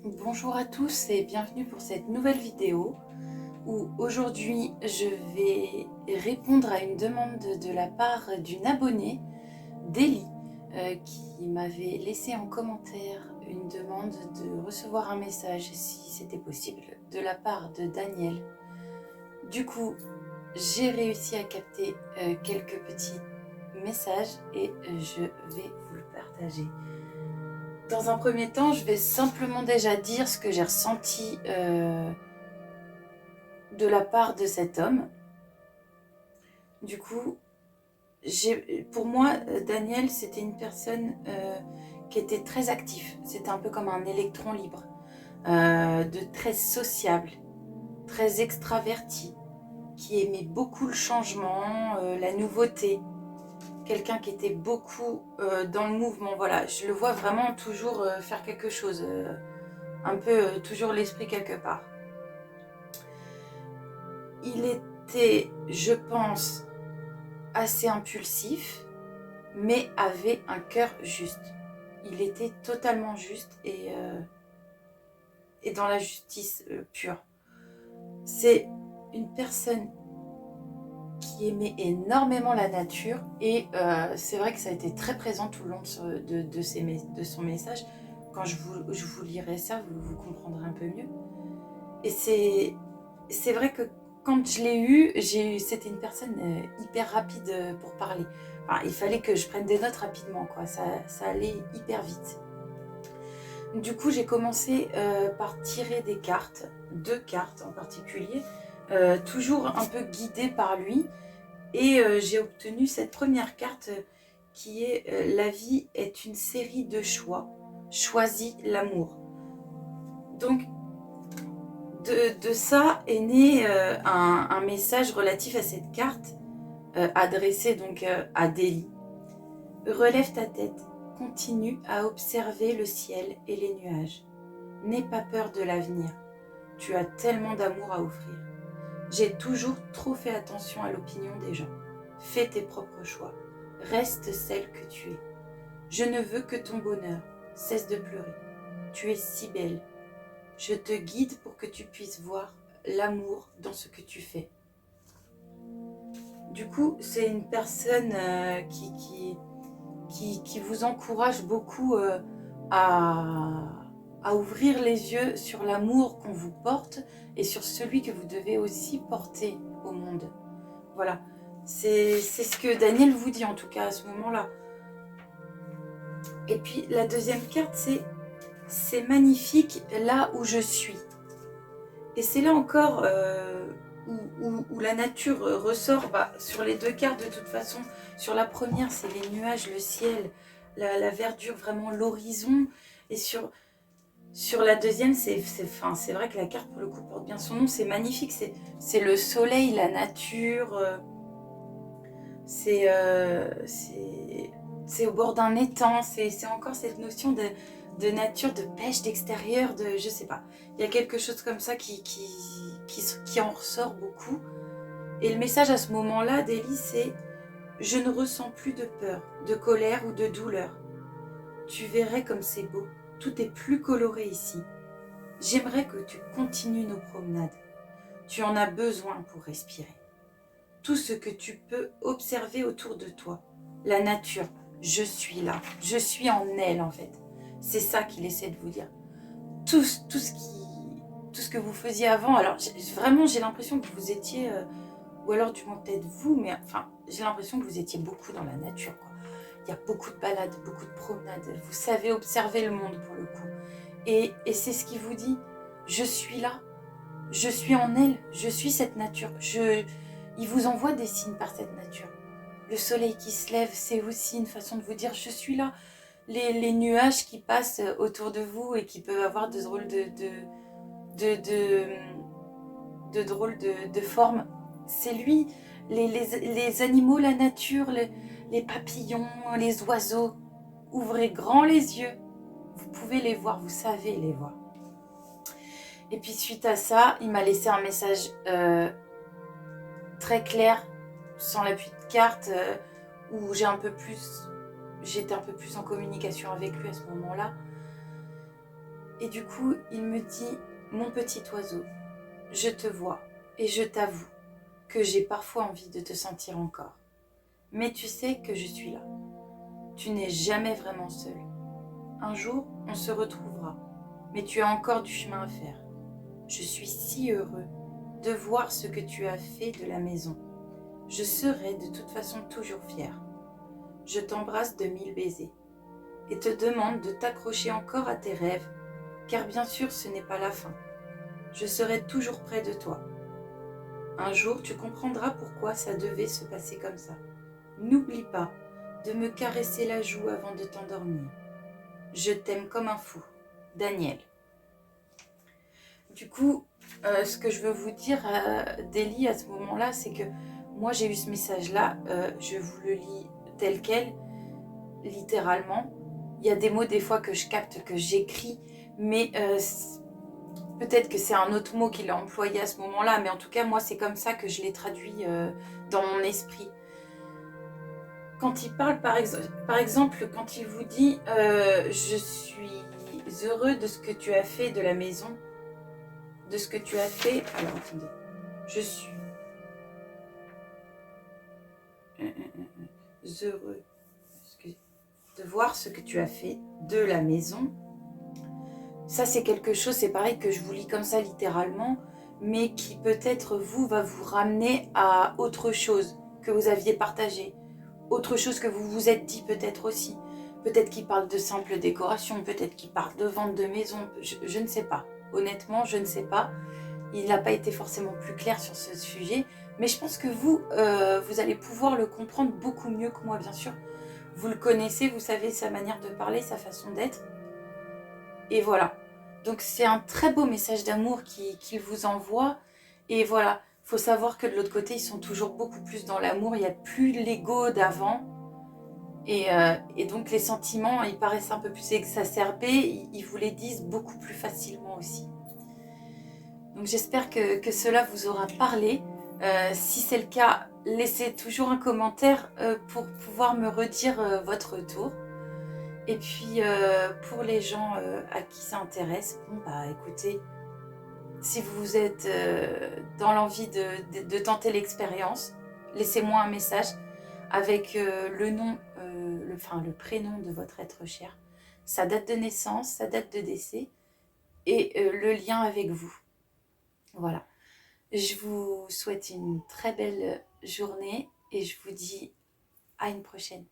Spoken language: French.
Bonjour à tous et bienvenue pour cette nouvelle vidéo où aujourd'hui je vais répondre à une demande de la part d'une abonnée, Delly, qui m'avait laissé en commentaire une demande de recevoir un message si c'était possible de la part de Daniel. Du coup, j'ai réussi à capter quelques petits messages et je vais vous le partager. Dans un premier temps, je vais simplement déjà dire ce que j'ai ressenti de la part de cet homme. Du coup, pour moi, Daniel, c'était une personne qui était très active. C'était un peu comme un électron libre, de très sociable, très extraverti, qui aimait beaucoup le changement, la nouveauté. Quelqu'un qui était beaucoup dans le mouvement. Voilà, je le vois vraiment toujours faire quelque chose, un peu toujours l'esprit quelque part. Il était, je pense, assez impulsif, mais avait un cœur juste. Il était totalement juste et dans la justice pure. C'est une personne qui aimait énormément la nature et c'est vrai que ça a été très présent tout le long de son message. Quand je vous lirai ça, vous comprendrez un peu mieux. Et c'est vrai que quand je l'ai eu, c'était une personne hyper rapide pour parler. Enfin, il fallait que je prenne des notes rapidement, quoi. Ça allait hyper vite. Du coup, j'ai commencé par tirer des cartes, 2 cartes en particulier, toujours un peu guidée par lui. Et j'ai obtenu cette première carte qui est La vie est une série de choix. Choisis l'amour. Donc, de ça est né un message relatif à cette carte adressé donc à Delly. Relève ta tête, continue à observer le ciel et les nuages. N'aie pas peur de l'avenir, tu as tellement d'amour à offrir. J'ai toujours trop fait attention à l'opinion des gens. Fais tes propres choix, reste celle que tu es. Je ne veux que ton bonheur, cesse de pleurer. Tu es si belle. Je te guide pour que tu puisses voir l'amour dans ce que tu fais. Du coup, c'est une personne qui vous encourage beaucoup à ouvrir les yeux sur l'amour qu'on vous porte et sur celui que vous devez aussi porter au monde. Voilà, c'est ce que Daniel vous dit en tout cas à ce moment-là. Et puis la deuxième carte, c'est magnifique là où je suis. Et c'est là encore où la nature ressort sur les 2 cartes de toute façon. Sur la première, c'est les nuages, le ciel, la verdure, vraiment l'horizon. Et sur la deuxième, c'est vrai que la carte, pour le coup, porte bien son nom. C'est magnifique, c'est le soleil, la nature. C'est au bord d'un étang. C'est encore cette notion de nature, de pêche, d'extérieur, je sais pas. Il y a quelque chose comme ça qui en ressort beaucoup. Et le message à ce moment-là d'Ellie, c'est « Je ne ressens plus de peur, de colère ou de douleur. Tu verrais comme c'est beau. Tout est plus coloré ici. J'aimerais que tu continues nos promenades. Tu en as besoin pour respirer. Tout ce que tu peux observer autour de toi. La nature, je suis là. Je suis en elle, en fait. » C'est ça qu'il essaie de vous dire. Tout ce que vous faisiez avant, alors vraiment j'ai l'impression que vous étiez, ou alors du moins peut-être vous, mais enfin j'ai l'impression que vous étiez beaucoup dans la nature, quoi. Il y a beaucoup de balades, beaucoup de promenades, vous savez observer le monde pour le coup. Et c'est ce qui vous dit, je suis là, je suis en elle, je suis cette nature. Il vous envoie des signes par cette nature. Le soleil qui se lève, c'est aussi une façon de vous dire je suis là. Les nuages qui passent autour de vous et qui peuvent avoir de drôles de formes, c'est lui. Les animaux, la nature, les papillons, les oiseaux, ouvrez grand les yeux. Vous pouvez les voir, vous savez les voir. Et puis suite à ça, il m'a laissé un message très clair, sans l'appui de carte, où j'étais un peu plus en communication avec lui à ce moment-là. Et du coup, il me dit, mon petit oiseau, je te vois et je t'avoue que j'ai parfois envie de te sentir encore. Mais tu sais que je suis là. Tu n'es jamais vraiment seul. Un jour, on se retrouvera, mais tu as encore du chemin à faire. Je suis si heureux de voir ce que tu as fait de la maison. Je serai de toute façon toujours fier. Je t'embrasse de 1000 baisers et te demande de t'accrocher encore à tes rêves, car bien sûr ce n'est pas la fin. Je serai toujours près de toi. Un jour tu comprendras pourquoi ça devait se passer comme ça. N'oublie pas de me caresser la joue avant de t'endormir. Je t'aime comme un fou. Daniel. Du coup, ce que je veux vous dire, Délie, à ce moment-là, c'est que moi, j'ai eu ce message-là. Je vous le lis tel quel, littéralement. Il y a des mots, des fois, que je capte, que j'écris, mais peut-être que c'est un autre mot qu'il a employé à ce moment-là, mais en tout cas, moi, c'est comme ça que je l'ai traduit dans mon esprit. Quand il parle, par exemple, quand il vous dit « Je suis heureux de ce que tu as fait de la maison », de ce que tu as fait. Alors, attendez. Je suis heureux de voir ce que tu as fait de la maison. Ça, c'est quelque chose, c'est pareil que je vous lis comme ça littéralement, mais qui peut-être vous va vous ramener à autre chose que vous aviez partagé, autre chose que vous vous êtes dit peut-être aussi. Peut-être qu'il parle de simple décoration, peut-être qu'il parle de vente de maison, je ne sais pas. Honnêtement, je ne sais pas. Il n'a pas été forcément plus clair sur ce sujet, mais je pense que vous, vous allez pouvoir le comprendre beaucoup mieux que moi, bien sûr. Vous le connaissez, vous savez sa manière de parler, sa façon d'être. Et voilà. Donc c'est un très beau message d'amour qu'il vous envoie. Et voilà, il faut savoir que de l'autre côté, ils sont toujours beaucoup plus dans l'amour. Il n'y a plus l'ego d'avant. Et donc les sentiments, ils paraissent un peu plus exacerbés. Ils vous les disent beaucoup plus facilement aussi. Donc j'espère que cela vous aura parlé. Si c'est le cas, laissez toujours un commentaire pour pouvoir me redire votre retour. Et puis pour les gens à qui ça intéresse, bon bah écoutez, si vous êtes dans l'envie de tenter l'expérience, laissez-moi un message avec le nom, le prénom de votre être cher, sa date de naissance, sa date de décès et le lien avec vous. Voilà. Je vous souhaite une très belle journée et je vous dis à une prochaine.